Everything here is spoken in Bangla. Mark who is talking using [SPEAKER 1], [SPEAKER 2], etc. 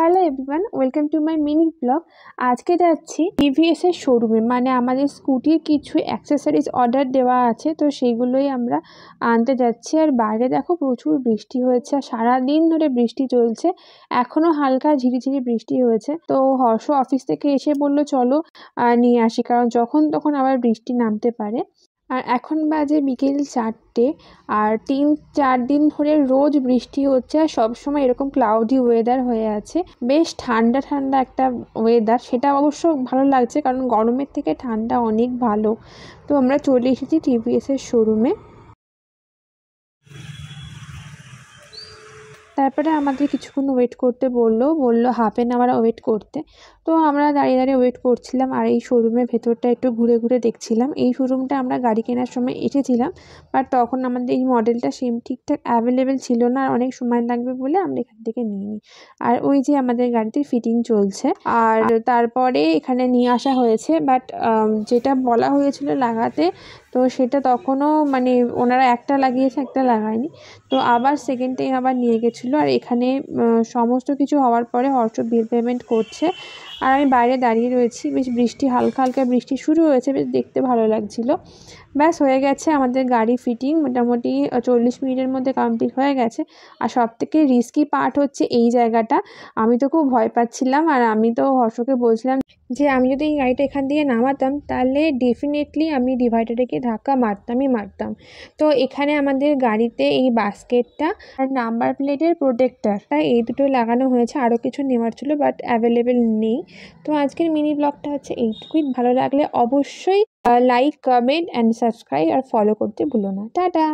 [SPEAKER 1] Hello everyone, welcome to my mini blog. আজকে যাচ্ছি টিভিএস এর শোরুমে, মানে আমাদের স্কুটির কিছু অ্যাক্সেসরিজ অর্ডার দেওয়া আছে, তো সেইগুলোই আমরা আনতে যাচ্ছি। আর বাইরে দেখো প্রচুর বৃষ্টি হয়েছে, আর সারাদিন ধরে বৃষ্টি চলছে, এখনও হালকা ঝিরিঝিরি বৃষ্টি হয়েছে। তো হর্ষ অফিস থেকে এসে বললো চলো নিয়ে আসি, কারণ যখন তখন আবার বৃষ্টি নামতে পারে। আর এখন বাজে বিকেল 4টে, আর 3-4 দিন ধরে রোজ বৃষ্টি হচ্ছে, আর সবসময় এরকম ক্লাউডি ওয়েদার হয়ে আছে। বেশ ঠান্ডা ঠান্ডা একটা ওয়েদার, সেটা অবশ্য ভালো লাগছে, কারণ গরমের থেকে ঠান্ডা অনেক ভালো। তো আমরা চলে এসেছি টিভিএসের শোরুমে। তারপরে আমাদের কিছুক্ষণ ওয়েট করতে বললো হাফ অ্যান আওয়ার ওয়েট করতে। তো আমরা দাঁড়িয়ে দাঁড়িয়ে ওয়েট করছিলাম, আর এই শোরুমের ভেতরটা একটু ঘুরে ঘুরে দেখছিলাম। এই শোরুমটা আমরা গাড়ি কেনার সময় এসেছিলাম, বাট তখন আমাদের এই মডেলটা সেম ঠিকঠাক অ্যাভেলেবেল ছিল না, আর অনেক সময় লাগবে বলে আমরা এখান থেকে নিইনি। আর ওই যে আমাদের গাড়িতে ফিটিং চলছে, আর তারপরে এখানে নিয়ে আসা হয়েছে, বাট যেটা বলা হয়েছিল লাগাতে, তো সেটা তখনও মানে ওনারা একটা লাগিয়েছে, একটা লাগায়নি। তো আবার সেকেন্ড টাইম আবার নিয়ে গেছিলো। আর এখানে সমস্ত কিছু হওয়ার পরে হর্ষ বিল পেমেন্ট করছে, আর আমি বাইরে দাঁড়িয়ে রয়েছি। বেশ বৃষ্টি, হালকা হালকা বৃষ্টি শুরু হয়েছে, বেশ দেখতে ভালো লাগছিলো। ব্যাস হয়ে গেছে আমাদের গাড়ি ফিটিং, মোটামুটি 40 মিনিটের মধ্যে কমপ্লিট হয়ে গেছে। আর সবথেকে রিস্কি পার্ট হচ্ছে এই জায়গাটা। আমি তো খুব ভয় পাচ্ছিলাম, আর আমি তো হর্ষকে বলছিলাম যে আমি যদি এই গাড়িটা এখান দিয়ে নামাতাম, তাহলে ডেফিনেটলি আমি ডিভাইডারে গিয়ে ধাক্কা মারতাম। তো এখানে আমাদের গাড়িতে এই বাস্কেটটা আর নাম্বার প্লেটের প্রোটেক্টরটা, এই দুটো লাগানো হয়েছে। আরও কিছু নেওয়ার ছিল, বাট অ্যাভেলেবেল নেই। তো আজকের মিনি ব্লগটা হচ্ছে এইটুকুই। ভালো লাগলে অবশ্যই লাইক, কমেন্ট অ্যান্ড সাবস্ক্রাইব আর ফলো করতে ভুলো না। টাটা।